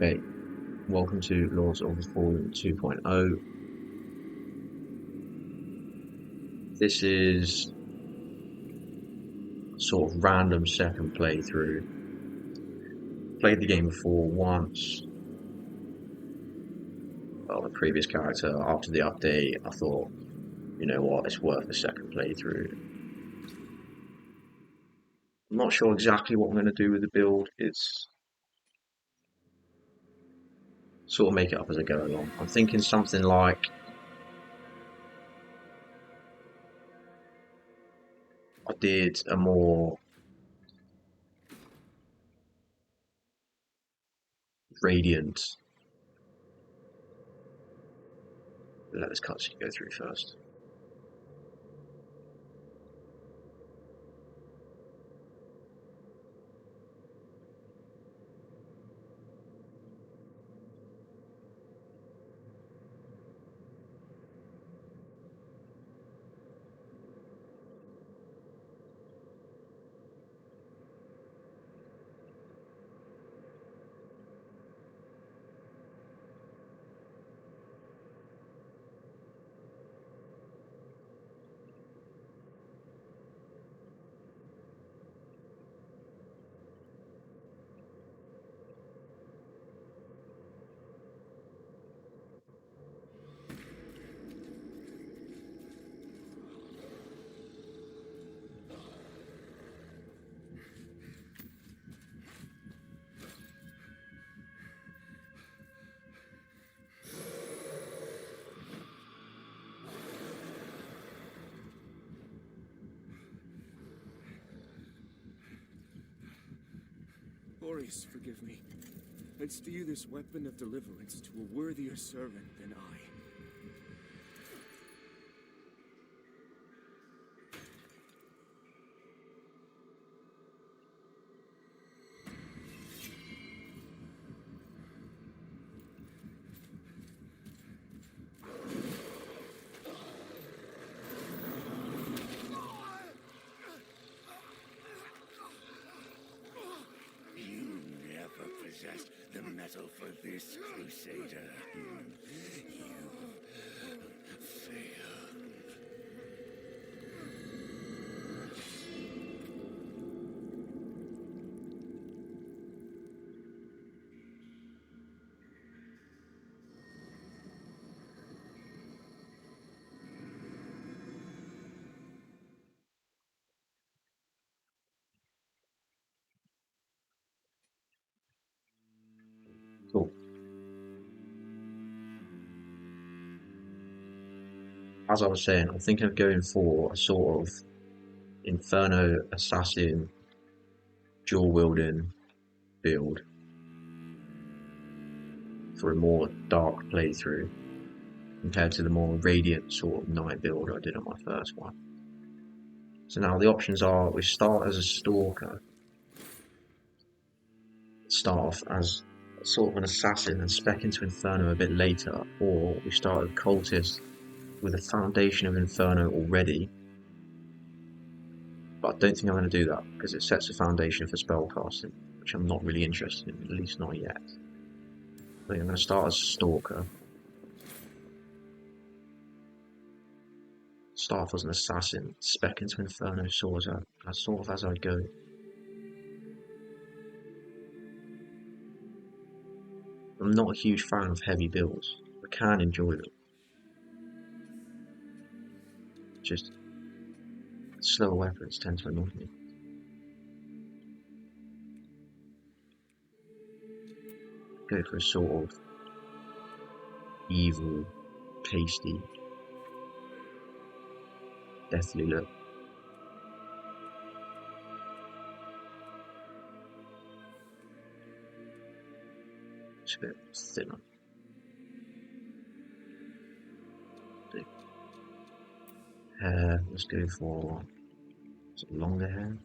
Okay, welcome to Lords of the Fallen 2.0. This is sort of random second playthrough. Played the game before once. Well, the previous character, after the update, I thought, you know what, it's worth a second playthrough. I'm not sure exactly what I'm going to do with the build. It's sort of make it up as I go along. I'm thinking something like I did a more radiant. Let this cutscene go through first. Boris, forgive me. I'd steer this weapon of deliverance to a worthier servant than I. You never possessed the metal for this, Crusader. You failed. Cool. As I was saying, I'm thinking of going for a sort of Inferno Assassin dual wielding build for a more dark playthrough compared to the more radiant sort of night build I did on my first one. So now the options are we start as a stalker, start off as sort of an assassin and spec into Inferno a bit later, or we start as a cultist with a foundation of Inferno already. But I don't think I'm going to do that because it sets a foundation for spellcasting, which I'm not really interested in, at least not yet. I think I'm going to start as a stalker. Start off as an assassin, spec into Inferno swords as sort of as I go. I'm not a huge fan of heavy builds. I can enjoy them. Just slower weapons tend to annoy me. Go for a sort of evil, tasty, deathly look. It's a bit thinner. Hair, let's go for some longer hair.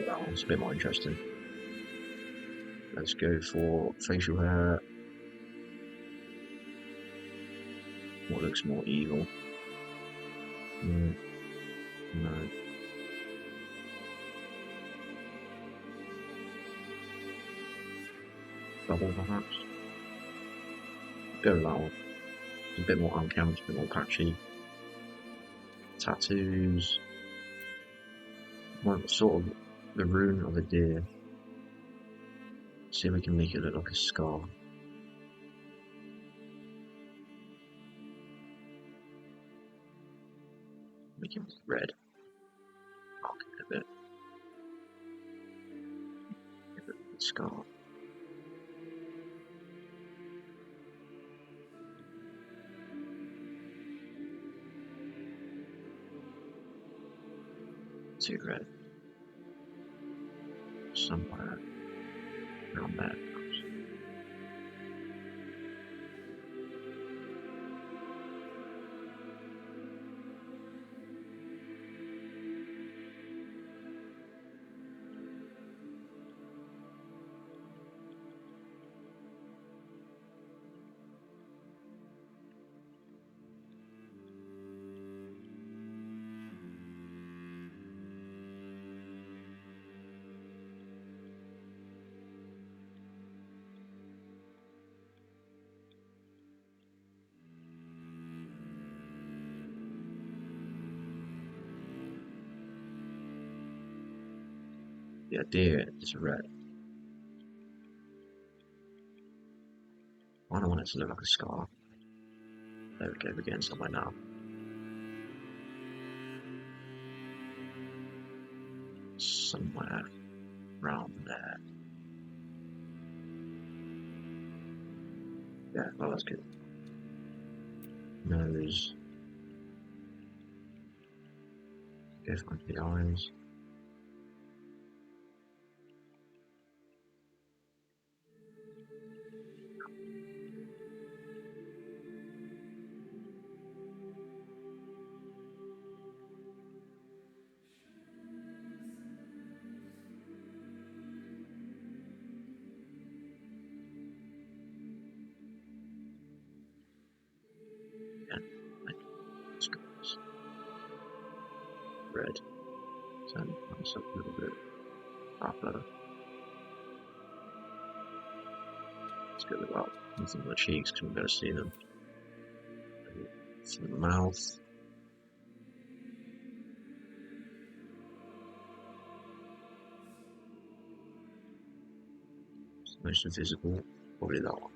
That one's a bit more interesting. Let's go for facial hair. What looks more evil? No. No. Double, perhaps? Go with that one. It's a bit more unkempt, a bit more patchy. Tattoos. Well, sort of the rune of a deer. See if we can make it look like a scar. Make it red. Mark it a bit. Give it a scar. Too red. Somewhere around there. The idea is red. I don't want it to look like a scar. There we go, we're getting somewhere now. Somewhere around there. Yeah, well, that's good. Nose. Go for the eyes. Yeah, let's go. Red. Turn this up a little bit. Upper. Let's go with that. Nothing on the cheeks because we're going to see them. From the mouth. It's the most visible. Probably that one.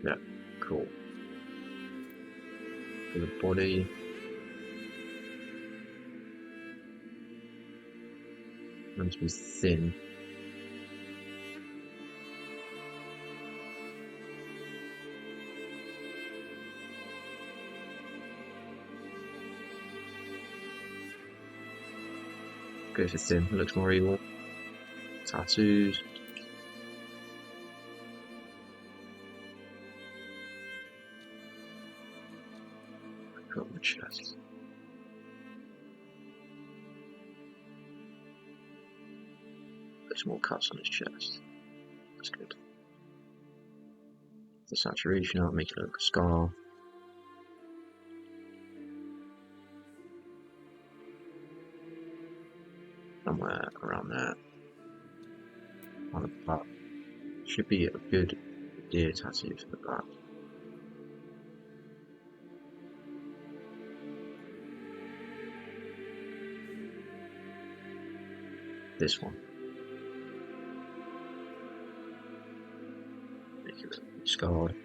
Yeah, cool. For the body. Meant to be thin. Go for thin, it looks more evil. Tattoos. Got on the chest. There's more cuts on his chest. That's good. The saturation out, make it look like a scar. Somewhere around there. On the butt. Should be a good deer tattoo for the back. This one. Make it look scarred.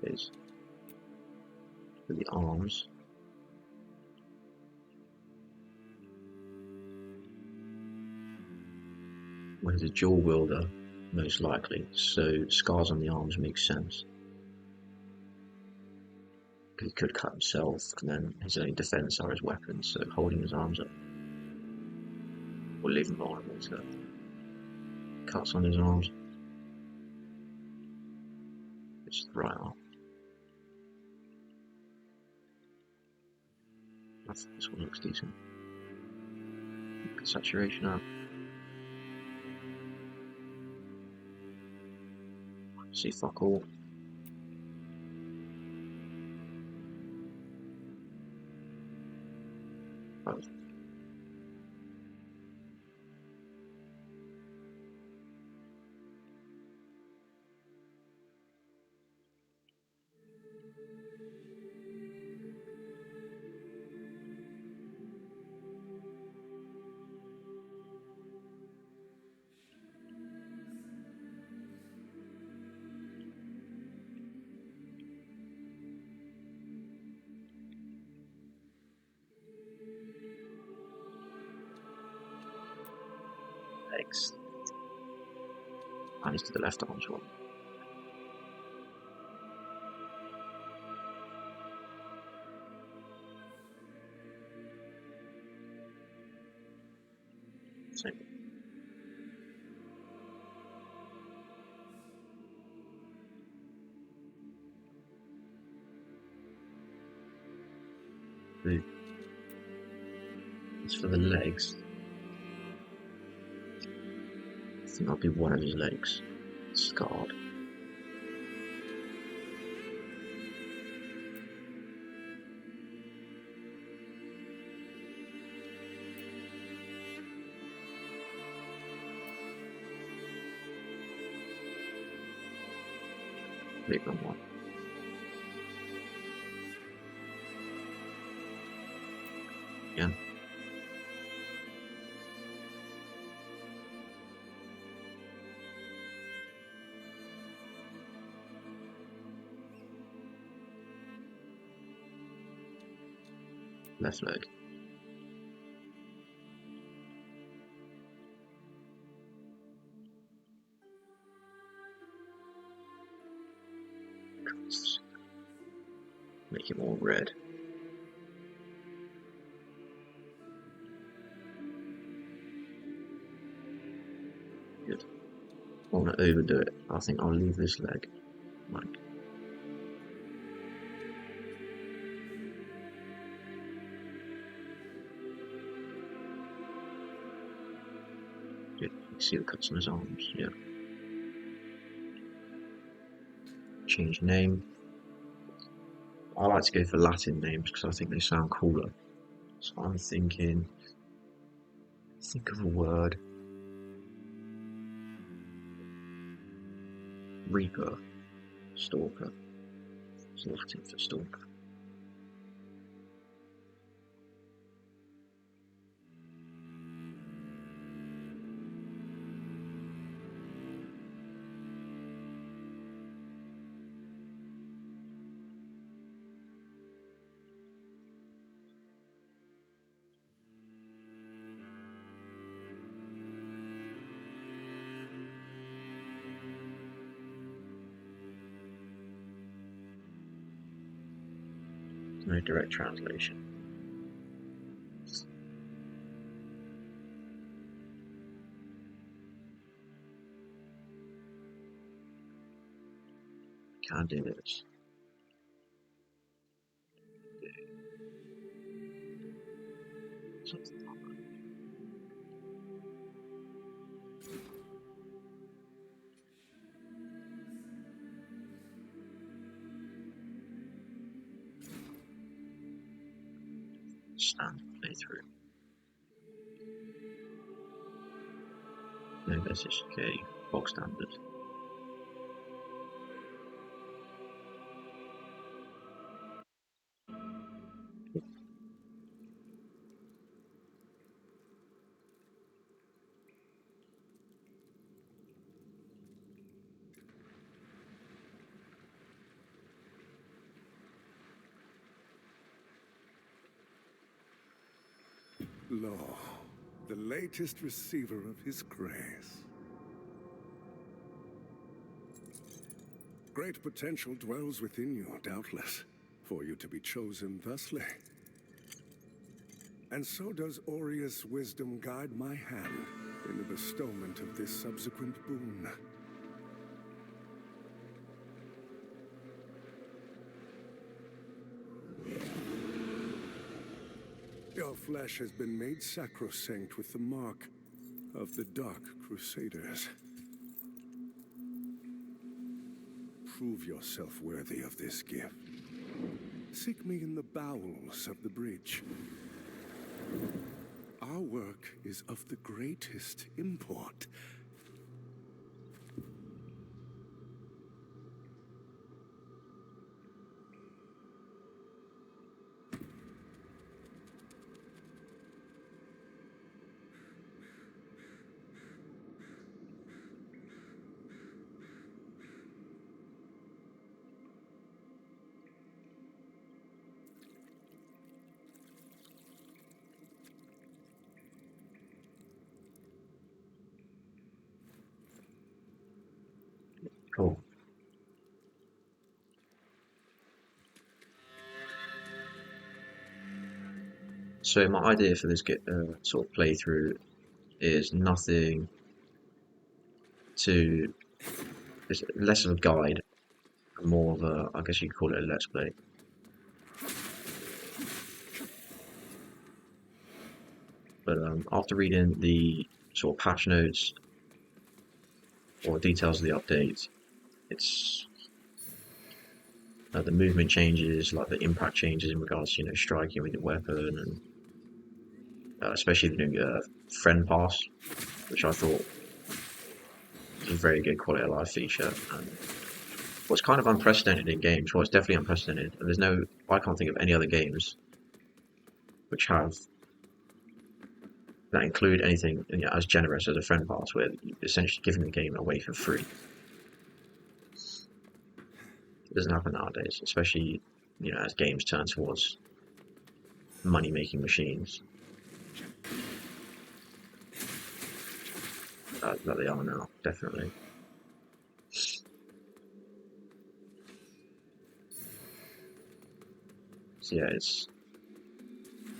Is for the arms. Well, he's a dual wielder, most likely, so scars on the arms make sense. He could cut himself, and then his only defense are his weapons, so holding his arms up will leave him vulnerable to cuts on his arms. It's the right arm. I think this one looks decent. Get saturation up. See fuck all. Oh. Legs. And it's to the left arm as well. Same. It's for the legs. I think I'll do one of his legs. Scarred. Big one. Again. Left leg. Make it more red. Good. I want to overdo it. I think I'll leave this leg. Like. Good. You see the cuts on his arms. Yeah. Change name. I like to go for Latin names because I think they sound cooler. So I'm thinking, think of a word. Reaper, Stalker. It's Latin for Stalker. No direct translation. Can't do this. Standard playthrough. No, this is okay. Bog standard. Lo, the latest receiver of his grace. Great potential dwells within you, doubtless, for you to be chosen thusly. And so does Aureus' wisdom guide my hand in the bestowment of this subsequent boon. Your flesh has been made sacrosanct with the mark of the Dark Crusaders. Prove yourself worthy of this gift. Seek me in the bowels of the bridge. Our work is of the greatest import. Cool. So my idea for this sort of playthrough is nothing to... It's less of a guide, more of a, I guess you could call it a let's play. But after reading the sort of patch notes or details of the update, it's the movement changes, like the impact changes in regards to, you know, striking with your weapon, and especially the new friend pass, which I thought was a very good quality of life feature. And what's kind of unprecedented in games, well, it's definitely unprecedented, and I can't think of any other games which have that include anything, you know, as generous as a friend pass, where you're essentially giving the game away for free. It doesn't happen nowadays, especially, you know, as games turn towards money-making machines that they are now, definitely. So yeah, it's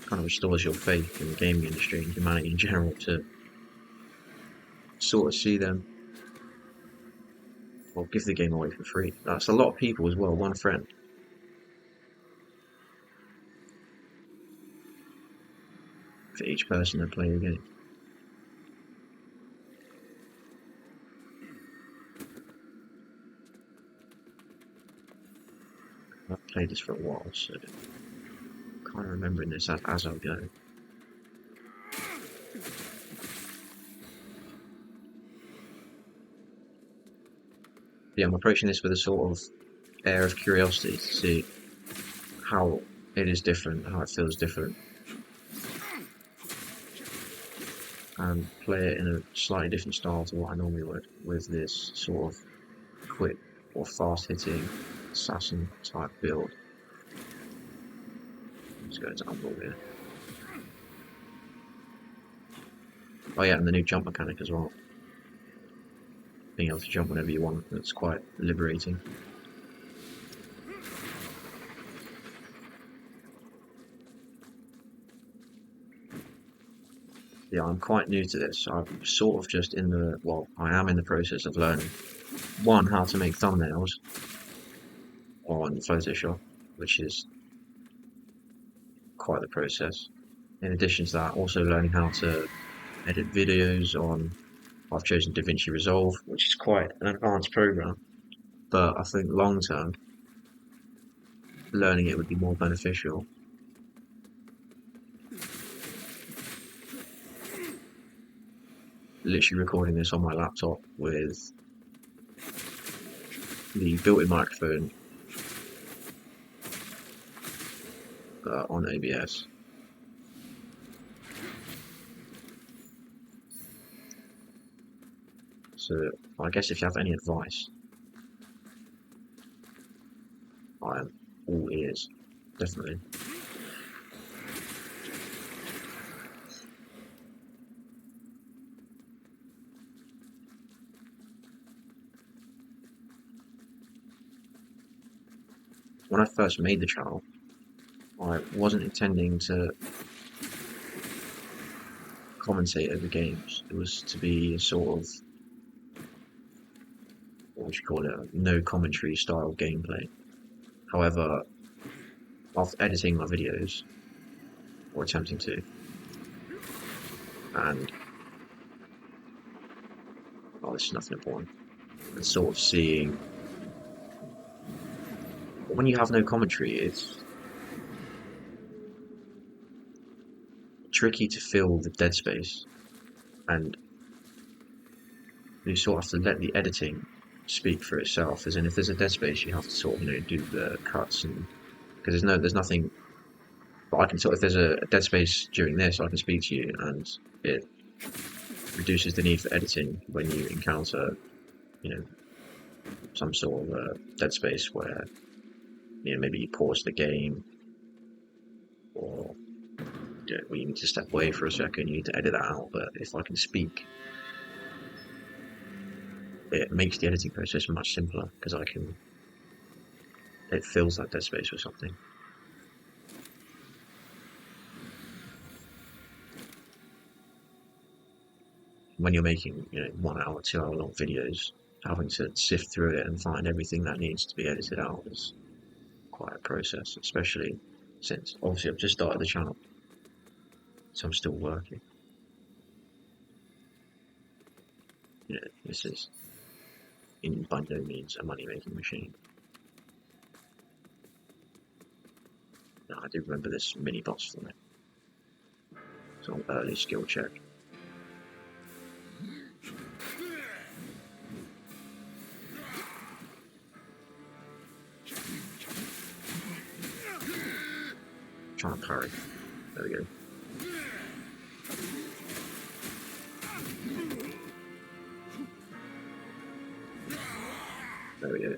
kind of restores your faith in the gaming industry and humanity in general to sort of see them, or give the game away for free. That's a lot of people as well, one friend. For each person that play the game. I've played this for a while, so kind of remembering this as I go. Yeah, I'm approaching this with a sort of air of curiosity to see how it is different, how it feels different, and play it in a slightly different style to what I normally would, with this sort of quick or fast-hitting assassin type build. Let's go into Humble here. Oh yeah, and the new jump mechanic as well. Being able to jump whenever you want, that's quite liberating. Yeah, I'm quite new to this. I'm sort of just I am in the process of learning, one, how to make thumbnails on Photoshop, which is quite the process. In addition to that, also learning how to edit videos on, I've chosen DaVinci Resolve, which is quite an advanced program, but I think long term, learning it would be more beneficial. Literally recording this on my laptop with the built-in microphone on OBS. So I guess if you have any advice, I am all ears, definitely. When I first made the channel, I wasn't intending to commentate over games. It was to be a sort of, what would you call it, no commentary style gameplay. However, after editing my videos, or attempting to, and oh, this is nothing important. And sort of seeing when you have no commentary, it's tricky to fill the dead space, and you sort of have to let the editing speak for itself. As in, if there's a dead space, you have to sort of do the cuts, and because there's nothing. But I can sort of, if there's a dead space during this, I can speak to you, and it reduces the need for editing when you encounter, some sort of dead space where maybe you pause the game, or where you need to step away for a second, you need to edit that out. But if I can speak, it makes the editing process much simpler because it fills that dead space with something. When you're making 1 hour, 2 hour long videos, having to sift through it and find everything that needs to be edited out is quite a process, especially since obviously I've just started the channel, so I'm still working. This is by no means a money making machine. Now, I do remember this mini boss from it. It's on early skill check. Trying to parry. There we go. There we go.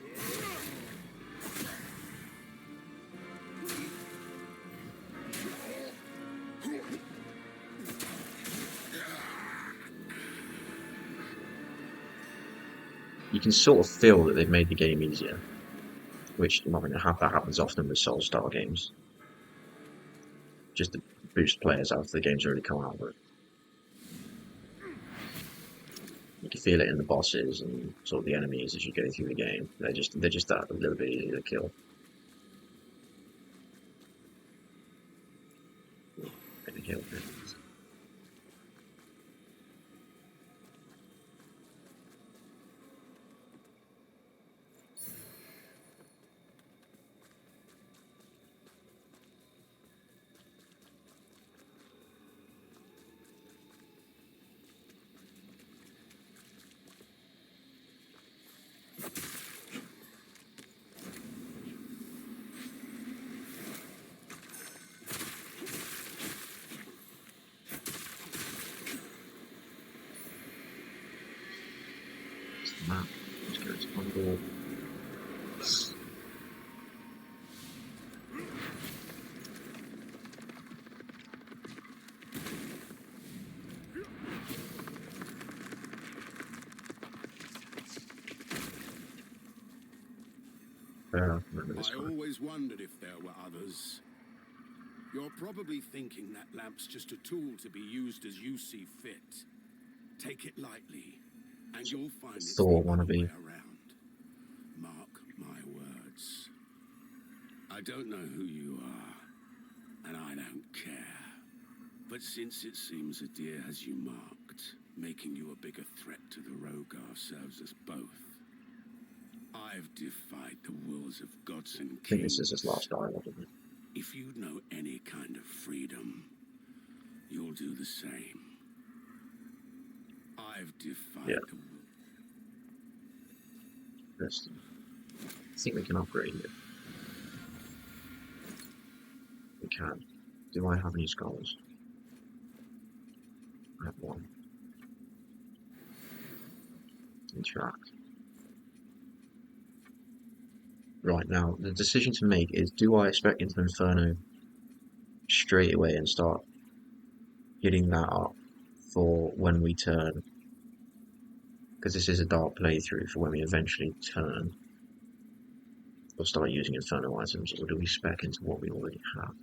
You can sort of feel that they've made the game easier, which that happens often with Souls-style games. Just to boost players after the game's already come out, but you can feel it in the bosses and sort of the enemies as you go through the game. They're just that a little bit easier to kill. Gonna kill them. Map. Let's go to on board. I always wondered if there were others. You're probably thinking that lamp's just a tool to be used as you see fit. Take it lightly, and you'll find it's the other way around. Mark my words. I don't know who you are, and I don't care. But since it seems a deer has you marked, making you a bigger threat to the Rogar serves us both. I've defied the wills of gods and kings. I think this is his last dialogue, isn't it? If you know any kind of freedom, you'll do the same. I've defied the... Yes. I think we can upgrade it. We can. Do I have any skulls? I have one. Interact. Right, now, the decision to make is, do I expect into Inferno straight away and start hitting that up for when we turn? Because this is a dark playthrough for when we eventually turn. We'll start using Inferno items, or do we spec into what we already have?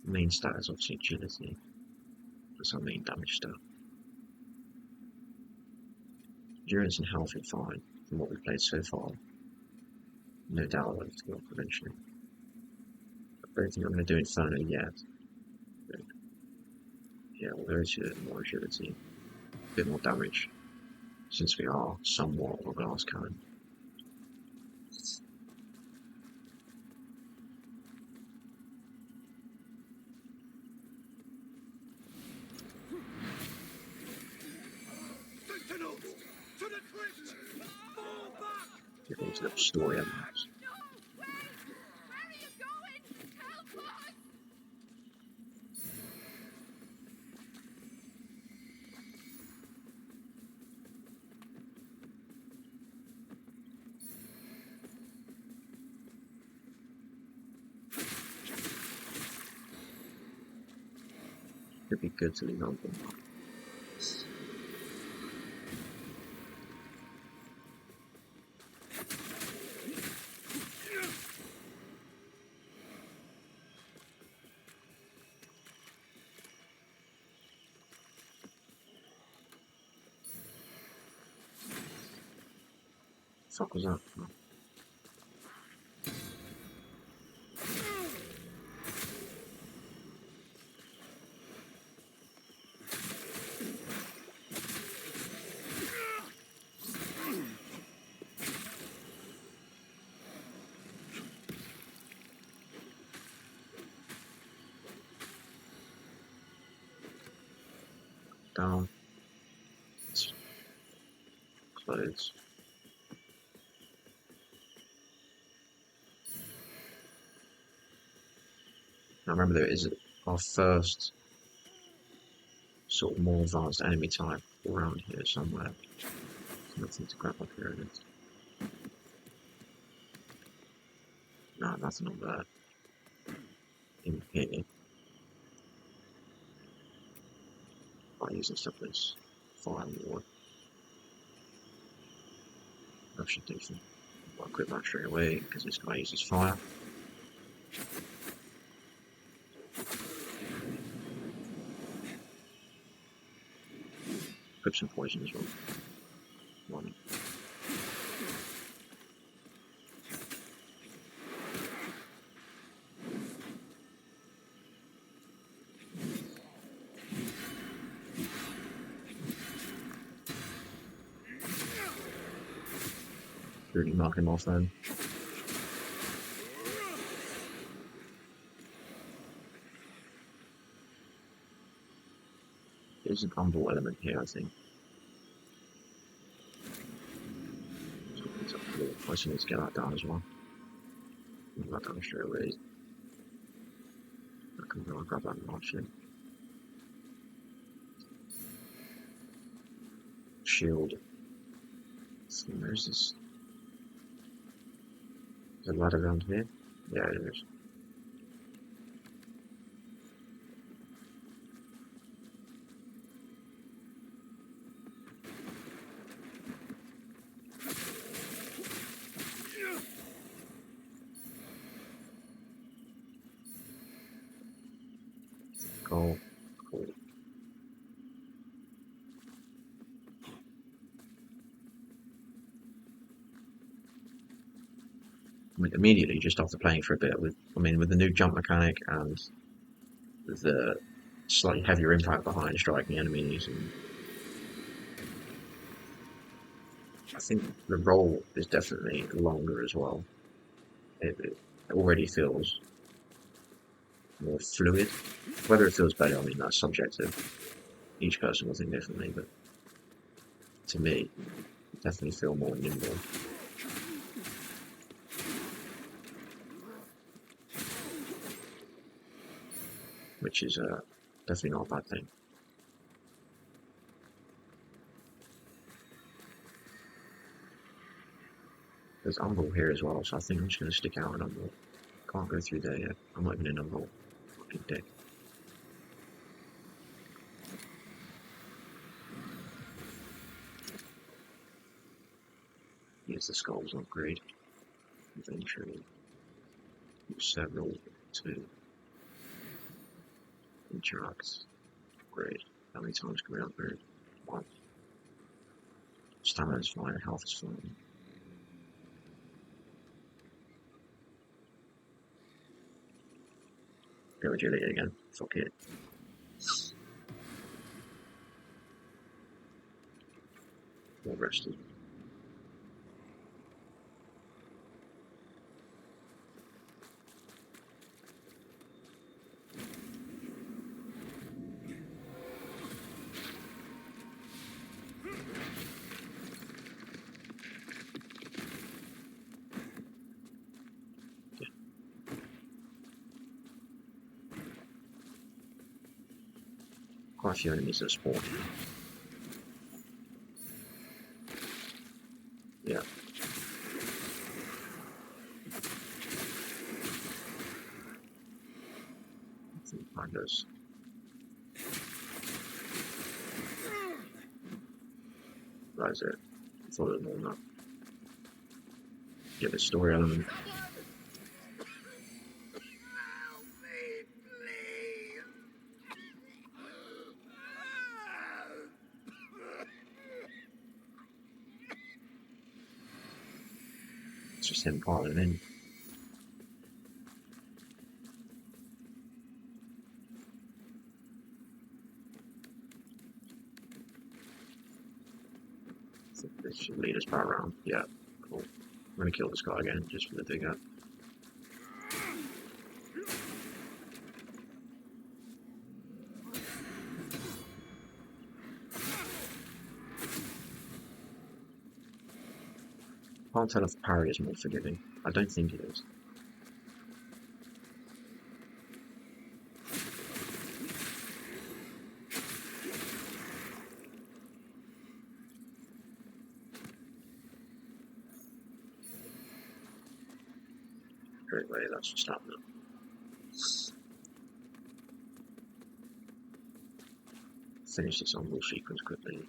Main stat is obviously agility. That's our main damage stat. Endurance and health are fine from what we've played so far. No doubt I'll have to go up eventually. don't think I'm going to do Inferno yet. But yeah, we'll go to more agility, a bit more damage, since we are somewhat of a glass cannon. Sentinels! To the crypt! Fall back! Get into the story elements. No! Wait! Where are you going? Help us! It'd be good to leave open. Fuck was that? Down. It's closed. Now remember, there is our first sort of more advanced enemy type around here somewhere. Nothing to grab up here. It is. No, nothing on that. In here. By using stuff as fire ward. That should do some. I'll equip that straight away because this guy uses fire. Equip some poison as well. One. Really knock him off then. There's an humble element here, I think. I just need to get that down as well. Get that down straight away. I can go and grab that and launch it. Shield. So where's this? Is there a ladder around here? Yeah, it is. Cool. Cool. I mean, immediately, just after playing for a bit, with the new jump mechanic and the slightly heavier impact behind striking enemies, and I think the roll is definitely longer as well. It already feels more fluid. Whether it feels better, I mean, that's subjective. Each person will think differently, but to me, it definitely feel more nimble. Which is definitely not a bad thing. There's Umbral here as well, so I think I'm just going to stick out in Umbral. Can't go through there yet. I'm not even in Umbral. Fucking dick. Here's the skulls upgrade. Inventory. Several. 2. Interact. Upgrade. How many times can we upgrade? 1. Stamina is fine, health is fine. go agility again. Fuck it. More rested. Quite a few enemies that spawn. Yeah. Pandas. That's it. I thought it was more than that. Get the story element. It's just him piling in. I think this should lead us back around. Yeah, cool. I'm gonna kill this guy again just for the digger. Can't tell if the parry is more forgiving. I don't think it is. Great way, that's just happening. Finish this on sequence quickly.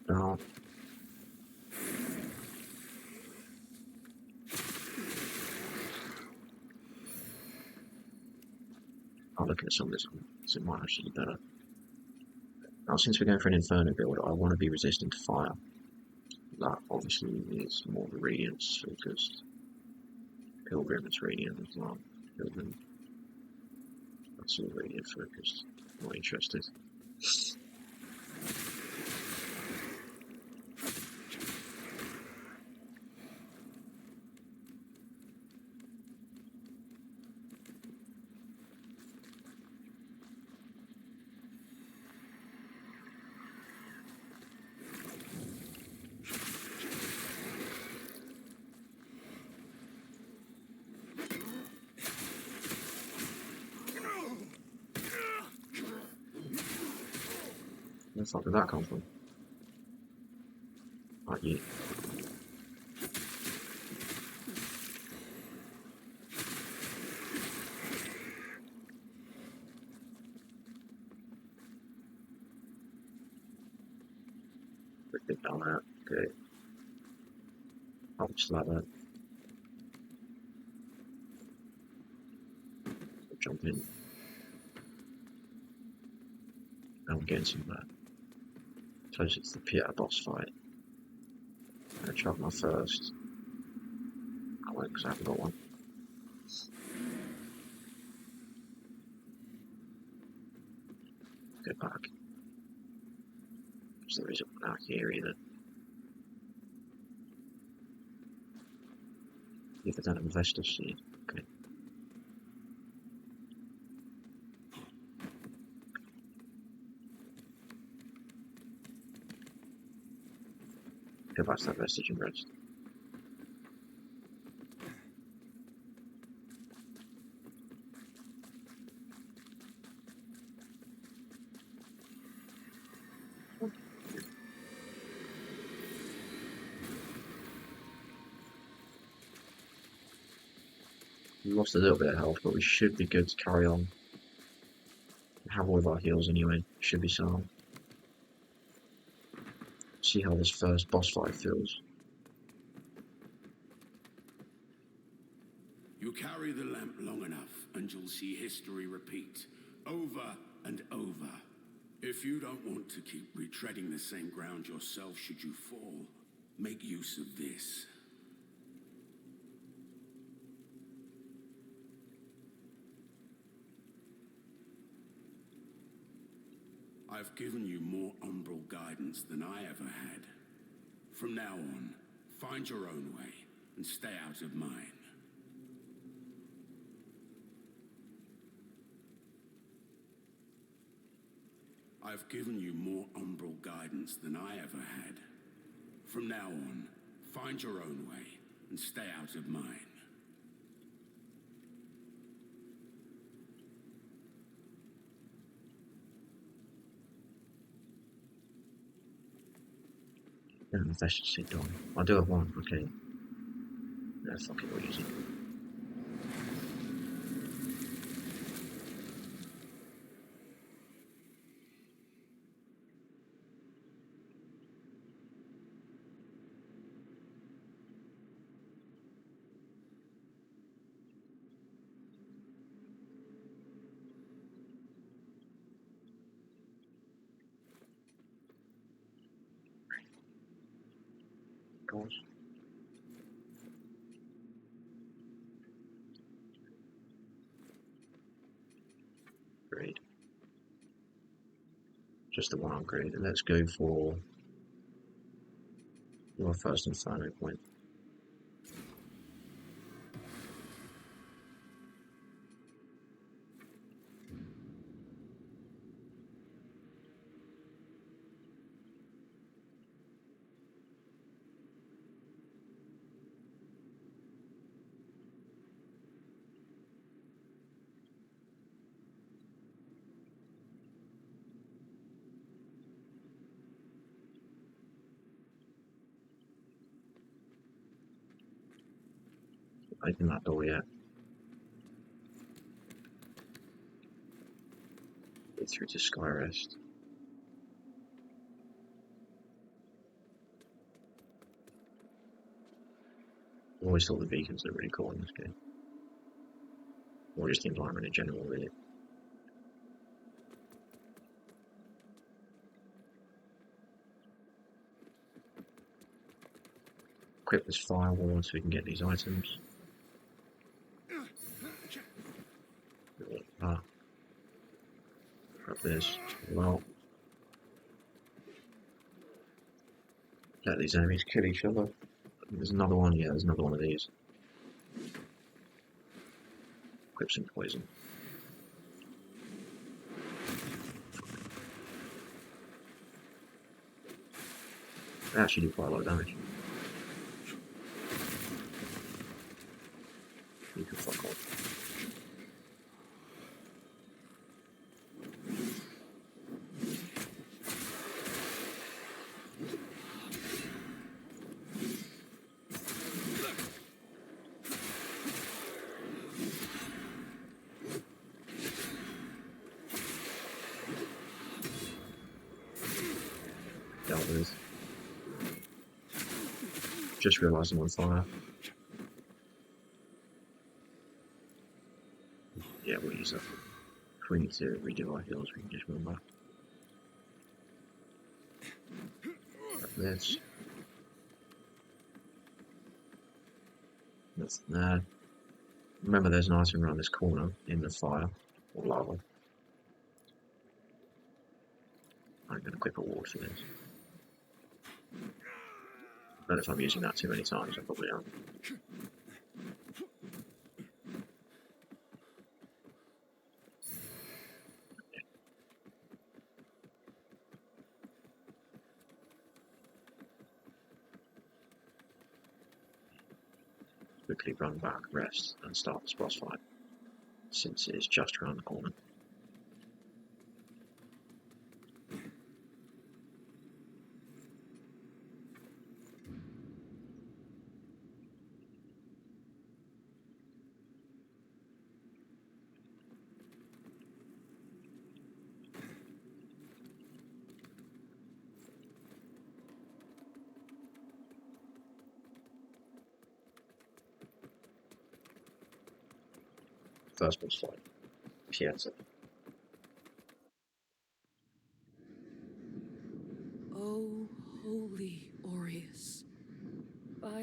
Now, I'll look at some of this, so it might actually be better. Now, since we're going for an Inferno build, I want to be resistant to fire. That obviously is more radiance focused. Pilgrim is radiant as well. Pilgrim. That's all radiant focused. Not interested. Where the fuck did that come from? Like you. Quick bit down that. Okay. I'll just like that. Jump in. Now we're getting some closer to the Pieta boss fight. I'm gonna chop my first. I won't because I haven't got one. Go back. So there isn't one out here either. If I don't have investor seed. Okay. Go back to that vestige and rest. We lost a little bit of health, but we should be good to carry on. We have all of our heals anyway. Should be sound. See how this first boss fight feels. You carry the lamp long enough, and you'll see history repeat, over and over. If you don't want to keep retreading the same ground yourself should you fall, make use of this. I've given you more umbral guidance than I ever had. From now on, find your own way and stay out of mine. I've given you more umbral guidance than I ever had. From now on, find your own way and stay out of mine. I don't know if I should sit down. I do have one, okay. No, fuck it, we'll use it. Of course. Great. Just the one upgrade. Let's go for your first and final point. Open that door yet. Get through to Skyrest. I always thought the beacons looked really cool in this game. Or just the environment in general, really. Equip this firewall so we can get these items. Grab this as well. Let these enemies kill each other. There's another one, yeah, there's another one of these. Equip some poison. They actually do quite a lot of damage. You can fuck off. Dealt with. Just realised I'm on fire. Yeah, we'll use that. If we need to redo our heals, we can just run back. Like this. Nothing there. Remember, there's an item around this corner in the fire or lava. I'm going to equip a ward for this. I don't know if I'm using that too many times, I probably am. Quickly run back, rest, and start this boss fight, since it is just around the corner. First boss fight, Pieta.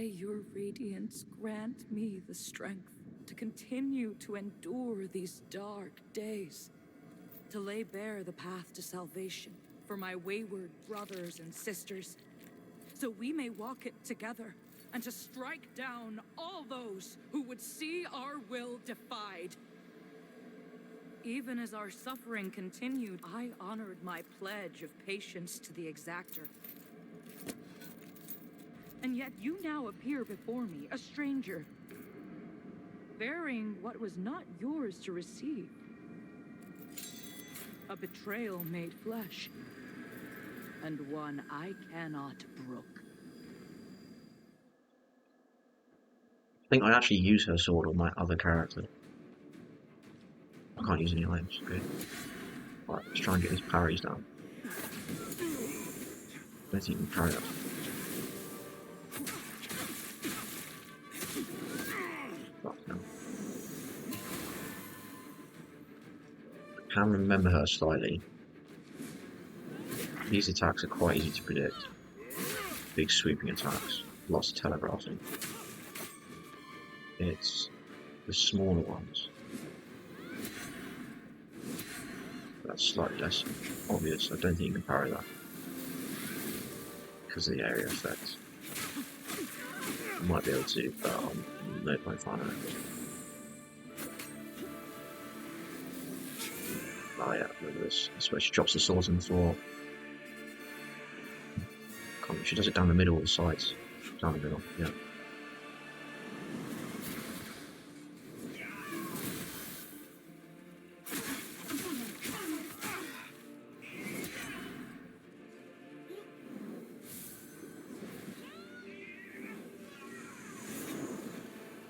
your radiance grant me the strength to continue to endure these dark days, to lay bare the path to salvation for my wayward brothers and sisters, so we may walk it together, and to strike down all those who would see our will defied. Even as our suffering continued, I honored my pledge of patience to the exactor. And yet you now appear before me, a stranger, bearing what was not yours to receive. A betrayal made flesh, and one I cannot brook. I think I actually use her sword on my other character. I can't use any items. Good. Right, let's try and get his parries down. Let's even parry that. Fuck no. I can remember her slightly. These attacks are quite easy to predict. Big sweeping attacks, lots of telegraphing. It's the smaller ones that's slightly less obvious. I don't think you can parry that because of the area effect. I might be able to, but no point finding it. Oh yeah, look at this. I suppose she drops the swords on the floor. She does it down the middle of the sides. Down the middle, yeah.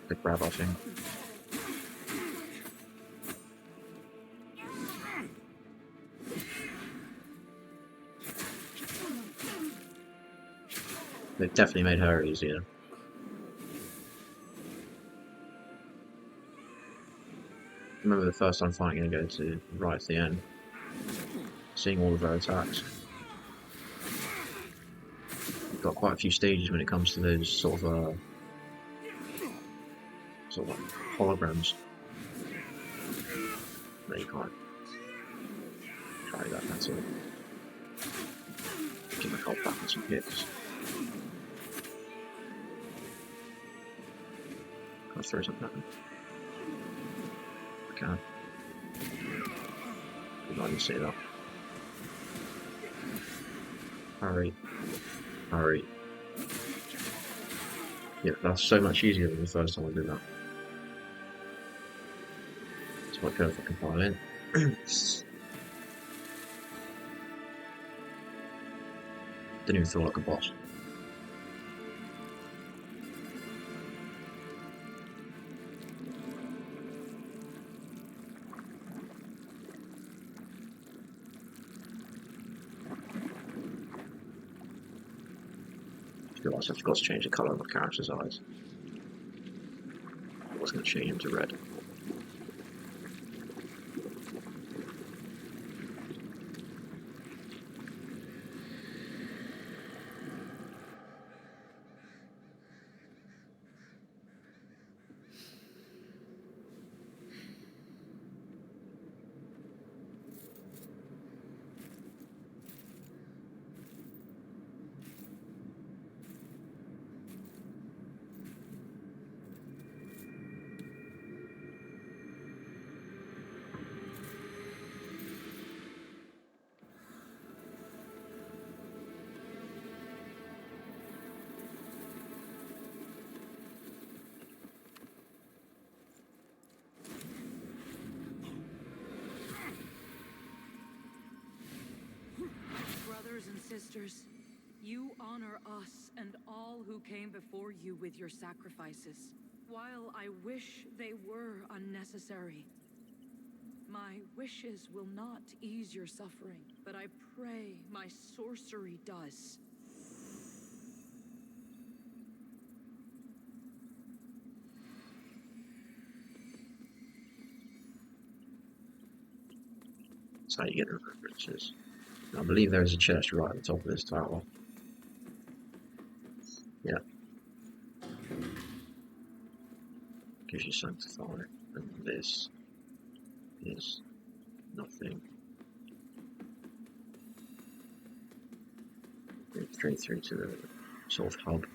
Good grab, I think. They've definitely made her easier. I remember the first time fighting her, go to right at the end, seeing all of her attacks. You've got quite a few stages when it comes to those sort of like holograms. No, you can't try that. That's it. Give my health back with some hits. Can I throw something at him? I can. I didn't see that. Hurry. Hurry. Yeah, that's so much easier than the first time I did that. It's my perfect compile in. Didn't even feel like a boss. I realised I forgot to change the colour of my character's eyes. I was going to change them to red. Brothers and sisters, you honor us and all who came before you with your sacrifices. While I wish they were unnecessary, my wishes will not ease your suffering, but I pray my sorcery does. That's how you get the references. I believe there is a church right at the top of this tower. Yeah. Gives you sanctify, and this is nothing. Straight through to the sort of hub.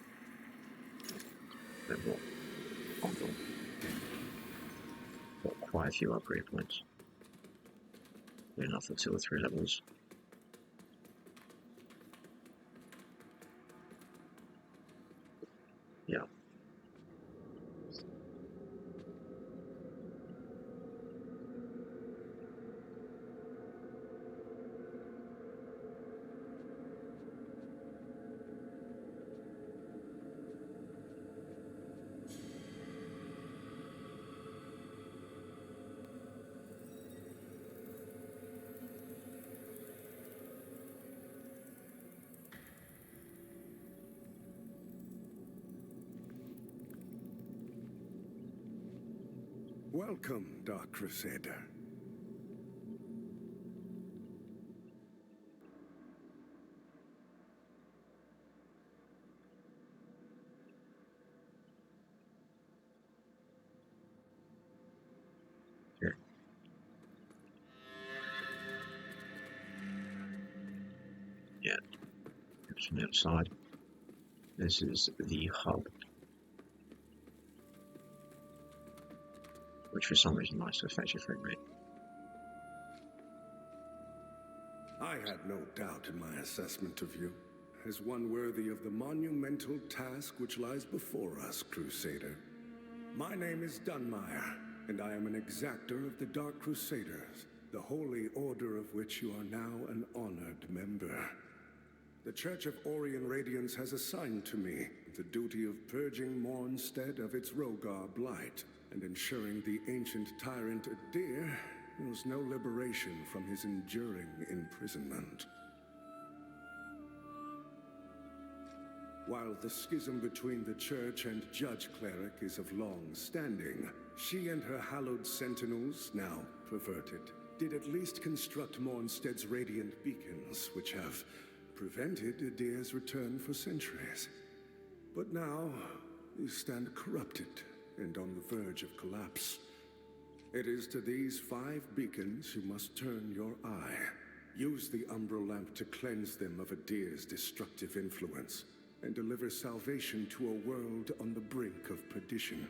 Then what? Got quite a few upgrade points. Enough for 2 or 3 levels. Yeah. Welcome, Dark Crusader. Here. Yeah. It's from the other side. This is the hub. Which for some reason likes to affect your frame rate. I had no doubt in my assessment of you as one worthy of the monumental task which lies before us, Crusader. My name is Dunmire, and I am an exactor of the Dark Crusaders, the holy order of which you are now an honored member. The Church of Orien Radiance has assigned to me the duty of purging Mornstead of its Rogar blight, and ensuring the ancient tyrant Adir knows no liberation from his enduring imprisonment. While the schism between the Church and Judge Cleric is of long standing, she and her hallowed sentinels, now perverted, did at least construct Mornstead's radiant beacons, which have prevented Adir's return for centuries. But now, you stand corrupted and on the verge of collapse. It is to these 5 beacons you must turn your eye. Use the Umbral Lamp to cleanse them of Adir's destructive influence, and deliver salvation to a world on the brink of perdition.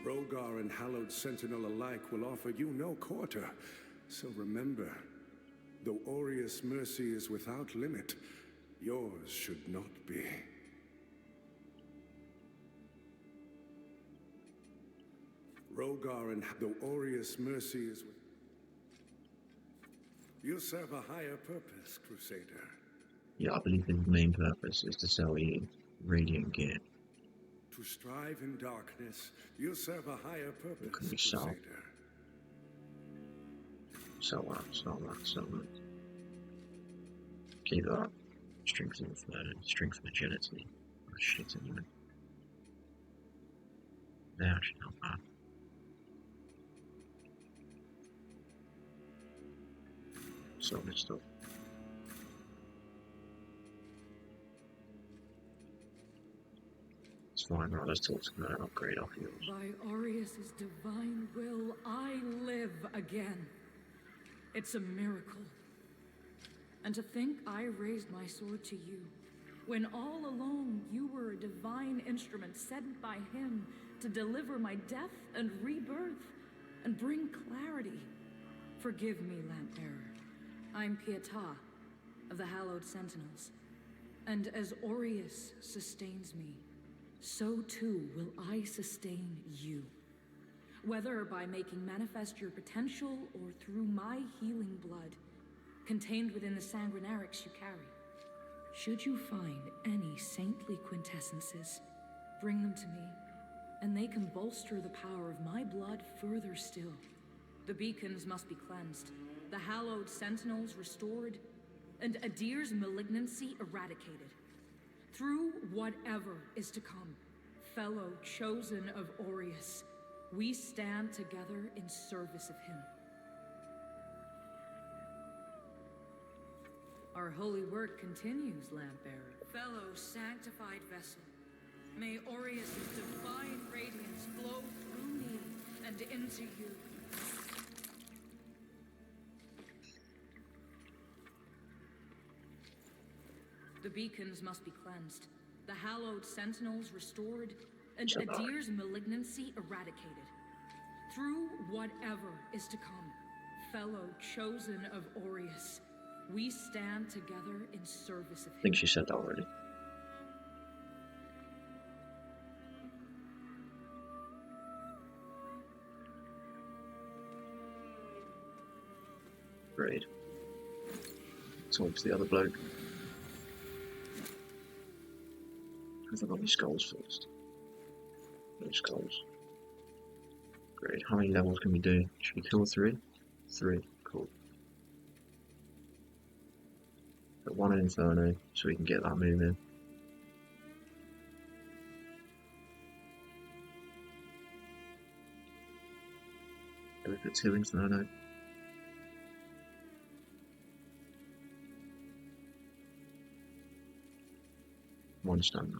Rogar and Hallowed Sentinel alike will offer you no quarter, so remember, though Aureus' mercy is without limit, yours should not be. Rogar and though Aureus' mercy is with... You serve a higher purpose, Crusader. Yeah, I believe his main purpose is to sell you radiant gear. To strive in darkness, you serve a higher purpose, What can we sell? Crusader. Sell that. Keep that. Strength and agility. Oh, shit, anyway. They're actually not bad. Sell this stuff. It's fine, right? Let's talk to them and upgrade our heals. By Aureus' divine will, I live again. It's a miracle. And to think I raised my sword to you, when all along you were a divine instrument sent by him to deliver my death and rebirth and bring clarity. Forgive me, Lamp-bearer. I'm Pietà of the Hallowed Sentinels. And as Aureus sustains me, so too will I sustain you. Whether by making manifest your potential or through my healing blood, contained within the sanguinarics you carry. Should you find any saintly quintessences, bring them to me, and they can bolster the power of my blood further still. The beacons must be cleansed, the hallowed sentinels restored, and Adir's malignancy eradicated. Through whatever is to come, fellow chosen of Aureus, we stand together in service of him. Our holy work continues, Lamp-bearer. Fellow sanctified vessel, may Aureus' divine radiance flow through me and into you. The beacons must be cleansed, the hallowed sentinels restored, and Adir's malignancy eradicated. Through whatever is to come, fellow chosen of Aureus, we stand together in service of him. I think she said that already. Great. Talk to the other bloke. Have I got any skulls first? No skulls. Great. How many levels can we do? Should we kill 3? 3. Cool. Got 1 in Inferno, so we can get that moving. Go for 2 Inferno. One stamina.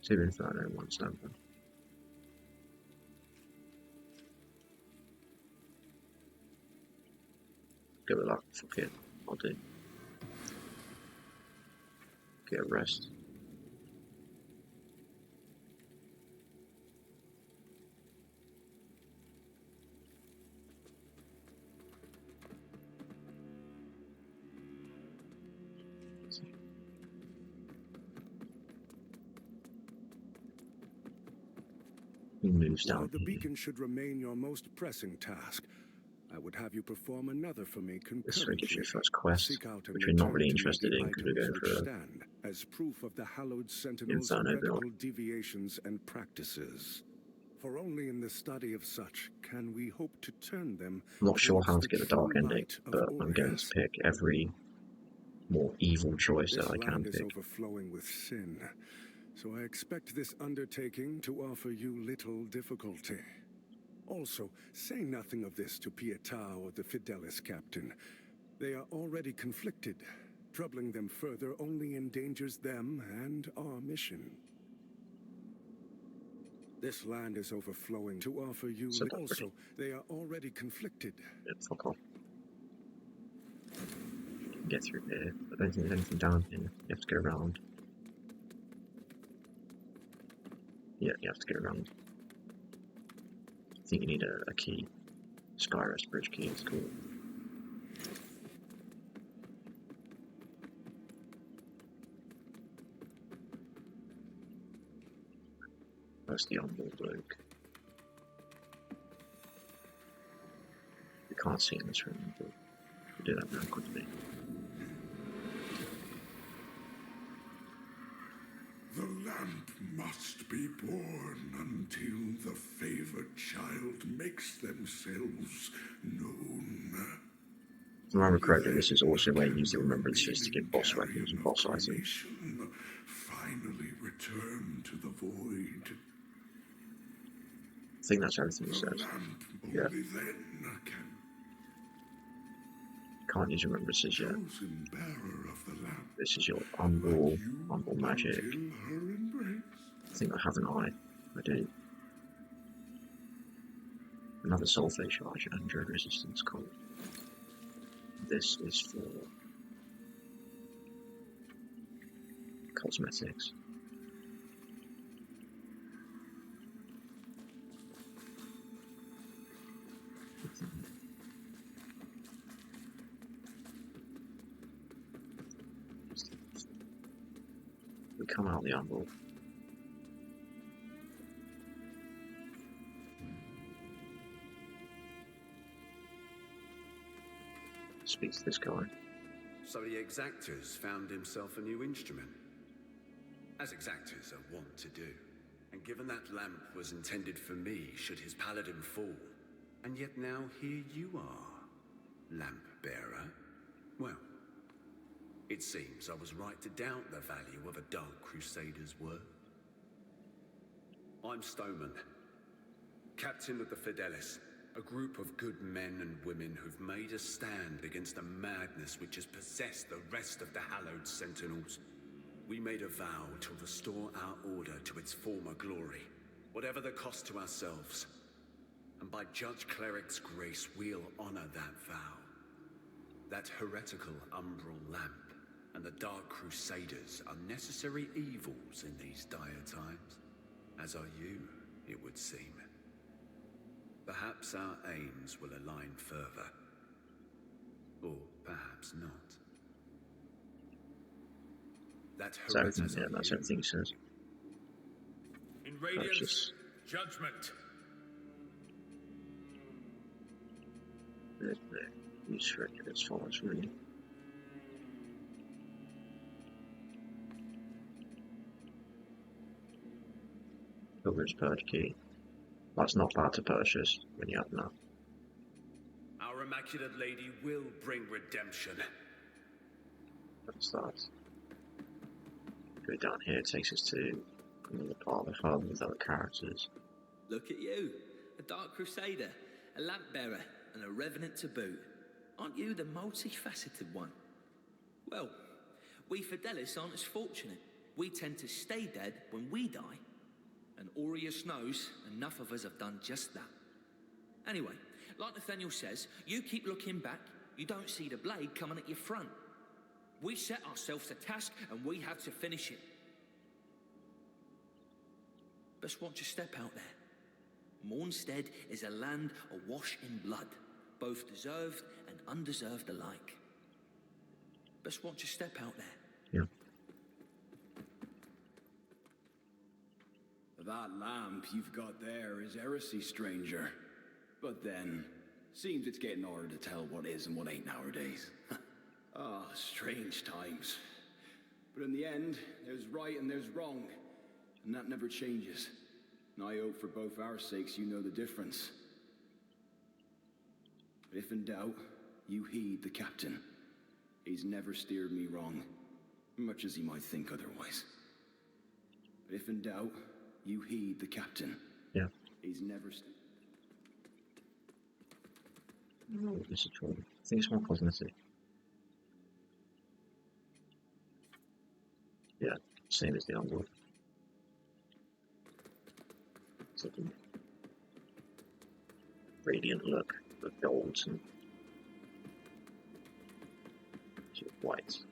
2 Inferno, 1 stamina. Go with that. Fuck it. I'll do. Get a rest. He moves While down the here. beacon should remain your most pressing task, I would have you perform another for me This way gives you concurrently. your first quest, Seek out and which we're not return really to me interested the in because we're items going which for a stand as proof of the hallowed sentinel's Inferno build. heretical deviations and practices. For only in the study of such can we hope to turn them. I'm not sure how towards to get the true dark ending, light of but I'm going to Aureus. pick every more evil choice This that I can land is pick. overflowing with sin, so I expect this undertaking to offer you little difficulty. Also, say nothing of this to Pietà or the Fidelis captain. They are already conflicted. Troubling them further only endangers them and our mission. This land is overflowing to offer you. So that's Also, they are already conflicted. Yeah, fuck off. Get through here. I don't think there's anything down here. You have to go around. Yeah, you have to go around. I think you need a key. Skyrest bridge key is cool. That's the onboard bloke. You can't see in this room, but we'll do that now quickly. The lamp must be born until the favored child makes themselves known. If I remember correctly, this is also where you use the remembrances to get boss weapons and boss items. Finally return to the void. I think that's everything he The says. lamp Yeah. only then can Can't use remembrances yet. chosen bearer of the lamp. This is your You unball magic. until her embrace. I think I have an eye. I do. Another sulfate charge and drug resistance cold. This is for cosmetics. We come out the unball. Speak to this guy. So the exactors found himself a new instrument, as exactors are wont to do. And given that lamp was intended for me should his paladin fall, and yet now here you are, lamp bearer. Well, it seems I was right to doubt the value of a Dark Crusader's word. I'm Stoneman, captain of the Fidelis. A group of good men and women who've made a stand against the madness which has possessed the rest of the hallowed Sentinels. We made a vow to restore our order to its former glory, whatever the cost to ourselves. And by Judge Cleric's grace, we'll honor that vow. That heretical umbral lamp and the Dark Crusaders are necessary evils in these dire times, as are you, it would seem. Perhaps our aims will align further. Or perhaps not. That That's everything, heretical... yeah, that's everything he says. In Radiance, Purchase. judgment. Use record as follows, really. Pilgrim's Purge Key. That's not bad to purchase when you have that. Our Immaculate Lady will bring redemption. That's that. Go down here, it takes us to another part of the hub with other characters. Look at you. A Dark Crusader, a lamp bearer, and a revenant to boot. Aren't you the multifaceted one? Well, we Fidelis aren't as fortunate. We tend to stay dead when we die. And Aureus knows enough of us have done just that. Anyway, like Nathaniel says, you keep looking back, you don't see the blade coming at your front. We set ourselves a task and we have to finish it. Best watch your step out there. Mornstead is a land awash in blood, both deserved and undeserved alike. Best watch your step out there. Yeah. That lamp you've got there is heresy, stranger. But then, seems it's getting harder to tell what is and what ain't nowadays. Ah, strange times. But in the end, there's right and there's wrong. And that never changes. And I hope for both our sakes you know the difference. But if in doubt, you heed the captain. He's never steered me wrong, much as he might think otherwise. But if in doubt, you heed the captain. Yeah. He's never... No, this is true. I think it's more cosmetic. Yeah, same as the onboard. It's like a radiant look with golds and sort of whites.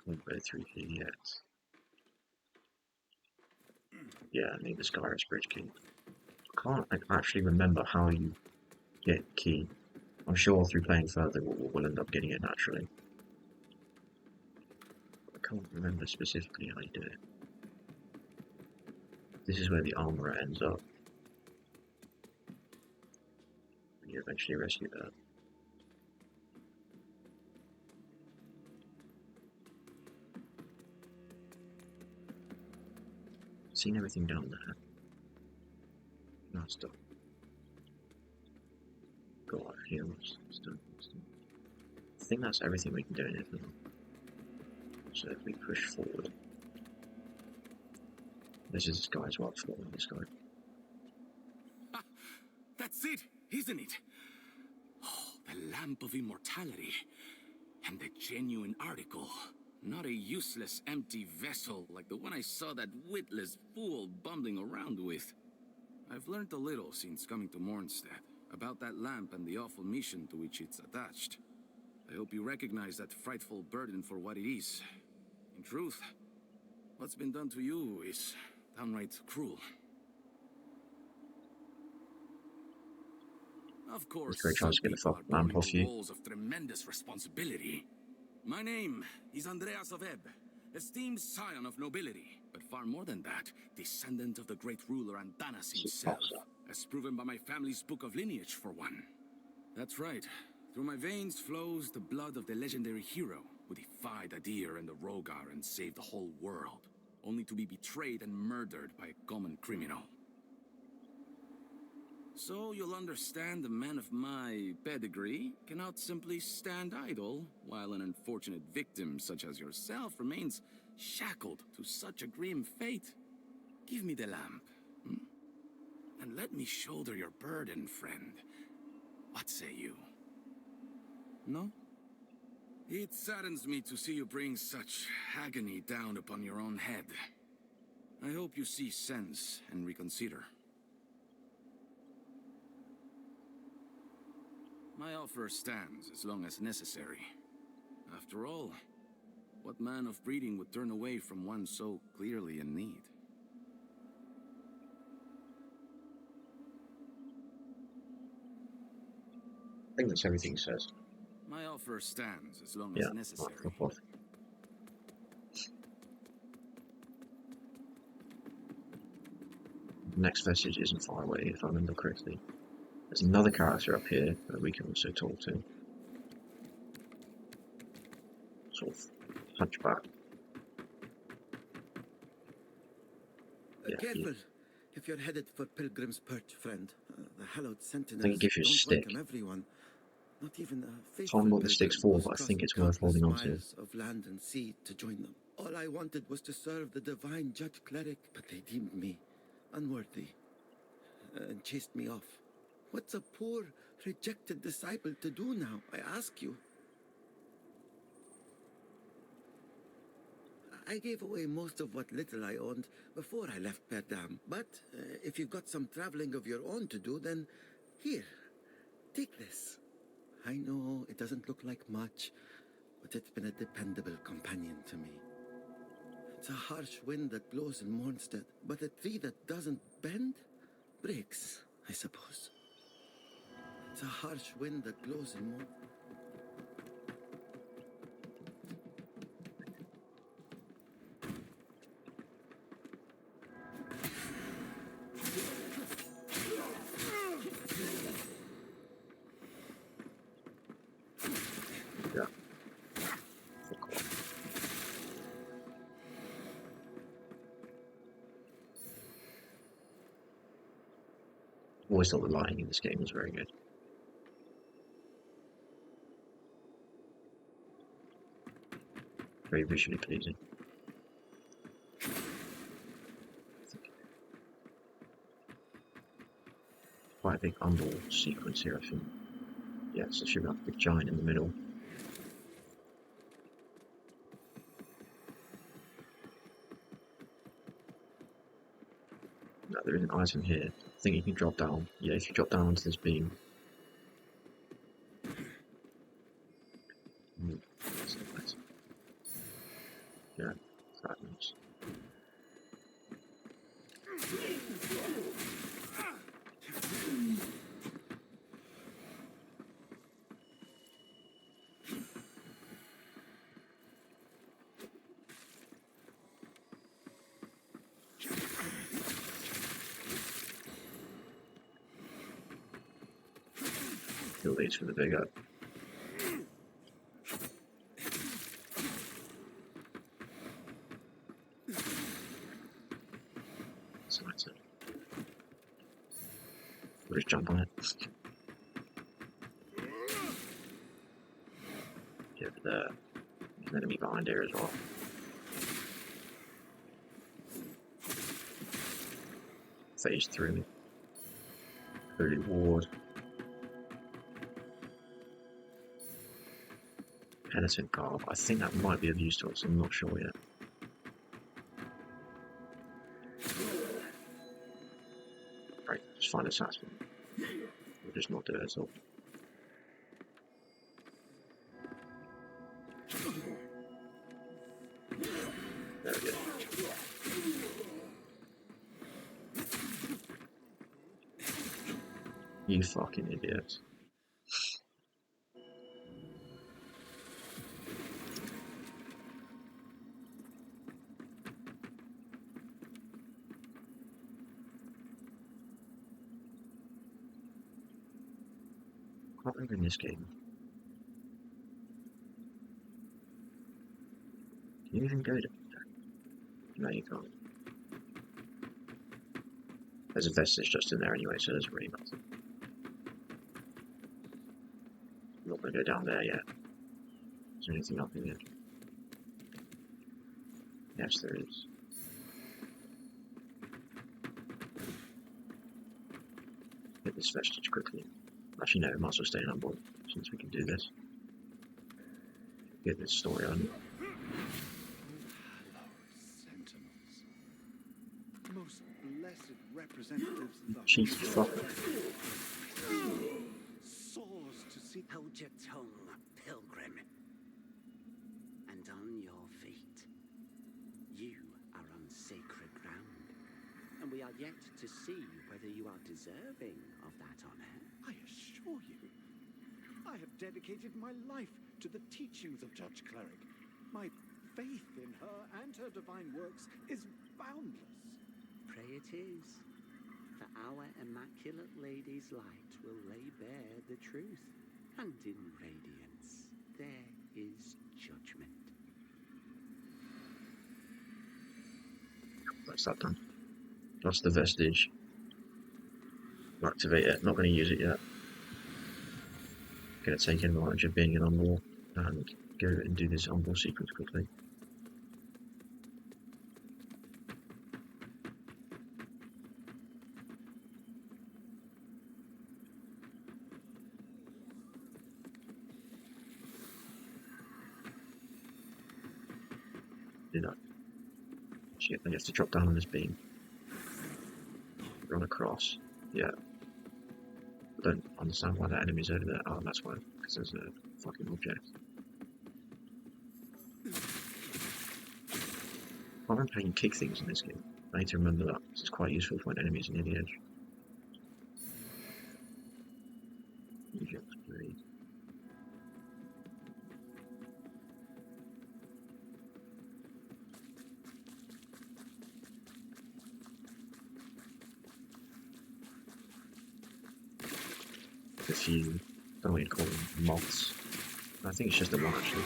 Can't go through here yet. Yeah, I need the Skyris Bridge key. I can't actually remember how you get key. I'm sure through playing further we'll end up getting it naturally. I can't remember specifically how you do it. This is where the armorer ends up. You eventually rescue that. Seen everything down there. No stuff. Got our heals, stuff. I think that's everything we can do in it. So if we push forward. This is this guy's watch for this guy. Ah, that's it, isn't it? Oh, the lamp of immortality. And the genuine article. Not a useless empty vessel like the one I saw that witless fool bumbling around with. I've learned a little since coming to Mornstead about that lamp and the awful mission to which it's attached. I hope you recognize that frightful burden for what it is. In truth, what's been done to you is downright cruel. Of course, Great chance to get the people fuck are born lamp off into you. roles of tremendous responsibility. My name is Andreas of Ebb, esteemed scion of nobility, but far more than that, descendant of the great ruler Antanas himself, as proven by my family's book of lineage, for one. That's right. Through my veins flows the blood of the legendary hero who defied Adir and the Rogar and saved the whole world, only to be betrayed and murdered by a common criminal. So you'll understand a man of my pedigree cannot simply stand idle while an unfortunate victim such as yourself remains shackled to such a grim fate. Give me the lamp. and let me shoulder your burden, friend. What say you? No? It saddens me to see you bring such agony down upon your own head. I hope you see sense and reconsider. My offer stands as long as necessary. After all, what man of breeding would turn away from one so clearly in need? I think that's everything it says. My offer stands as long Yeah, as necessary. fuck off. The next vestige isn't far away, if I remember correctly. There's another character up here that we can also talk to. Sort of hunchback. Yeah, Careful, if you're headed for Pilgrim's Perch, friend. The hallowed I sentinels think it gives you a don't stick. welcome everyone. Not even a I faithful can't remember what the stick's for, pilgrim but I goes think it's crossing worth holding on countless to. miles of land and sea to join them. All I wanted was to serve the divine judge cleric, but they deemed me unworthy and chased me off. What's a poor, rejected disciple to do now, I ask you? I gave away most of what little I owned before I left Perdam. But if you've got some traveling of your own to do, then here, take this. I know it doesn't look like much, but it's been a dependable companion to me. It's a harsh wind that blows in Mornstead, but a tree that doesn't bend breaks, I suppose. It's a harsh wind that blows in Mornstead. Yeah. Fuck off. Always thought the lighting in this game was very good. Very visually pleasing. Quite a big underwater sequence here, I think. Yeah, so there should be like a big giant in the middle. No, there is an item here. I think you can drop down. Yeah, if you drop down onto this beam. That's the item. Yeah, fragments. Kill these for the big up. So that's it. We'll just jump on it. Yeah, but there's an enemy behind here as well. Phase through me. Holy Ward. Penitent Garb. I think that might be of use to us, I'm not sure yet. Right, just find assassin. We'll just not do it at all. There we go. You fucking idiots. I can't remember in this game. Can you even go to... No, you can't. There's a vestige just in there anyway, so there's really nothing. I'm not going to go down there yet. Is there anything up in here? Yes, there is. this vestige quickly. Actually, no, we might as well stay in Umbral since we can do this. Get this story on. Sentinels. Most blessed representatives of the Cheeky fuck. soars to see. Hold your tongue, pilgrim. And on your feet. You are on sacred ground. And we are yet to see whether you are deserving of that honor. I assure you, I have dedicated my life to the teachings of Judge Cleric. My faith in her and her divine works is boundless. Pray it is. For our Immaculate Lady's light will lay bare the truth. And in radiance, there is judgment. That's that done. That's the vestige. Activate it. Not going to use it yet. Going to take advantage of being in Umbral and go and do this Umbral sequence quickly. Do that. Shit, I have to drop down on this beam. Run across. Yeah. I don't understand why that enemy's over there. Oh, that's why. Because there's a fucking object. I remember how you kick things in this game. I need to remember that. This is quite useful for when enemies are near the edge. Eject blade. A few, I don't know what you'd call them, moths. I think it's just a one actually.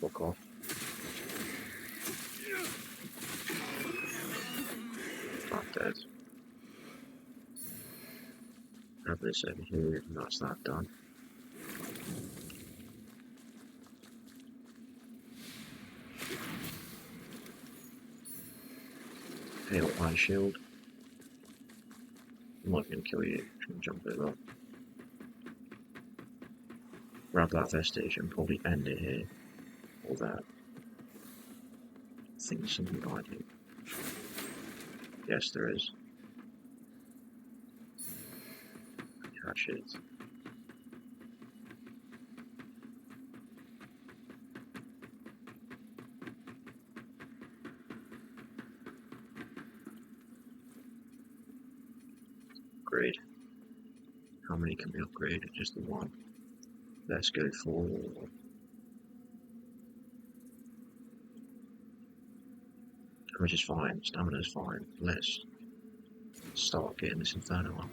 Fuck off. Not dead. Have this over here, and that's that done. Hail Iron Shield. I'm not going to kill you, I'm going to jump over. Grab that vestige and probably end it here. Or that. I think there's something behind here. Yes, there is. Catch it. Upgrade. How many can we upgrade? Just the one. Let's go for damage is fine, stamina is fine. Let's start getting this inferno up.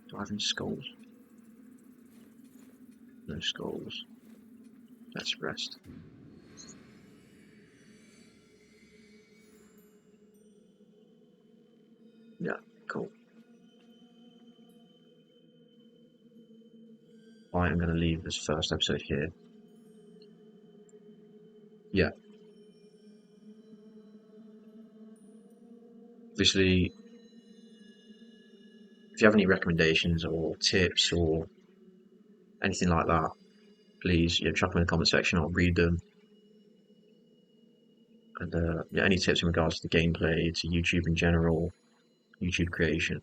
Do I have any skulls? No skulls. Let's rest. Yeah, cool. I am going to leave this first episode here. Yeah. Obviously, if you have any recommendations or tips or anything like that, please chuck them in the comment section. I'll read them. And yeah, any tips in regards to the gameplay, to YouTube in general, YouTube creation,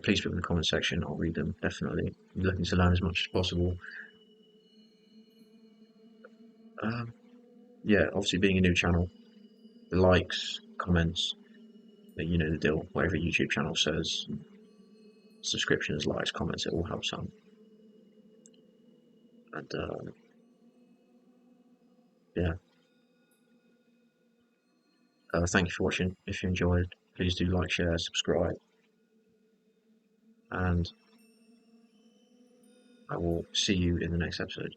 please put them in the comment section. I'll read them, definitely. I'm looking to learn as much as possible. Yeah, obviously being a new channel, the likes, comments, you know the deal. Whatever YouTube channel says, subscriptions, likes, comments, it all helps out. And yeah. Thank you for watching. If you enjoyed, please do like, share, subscribe. And I will see you in the next episode.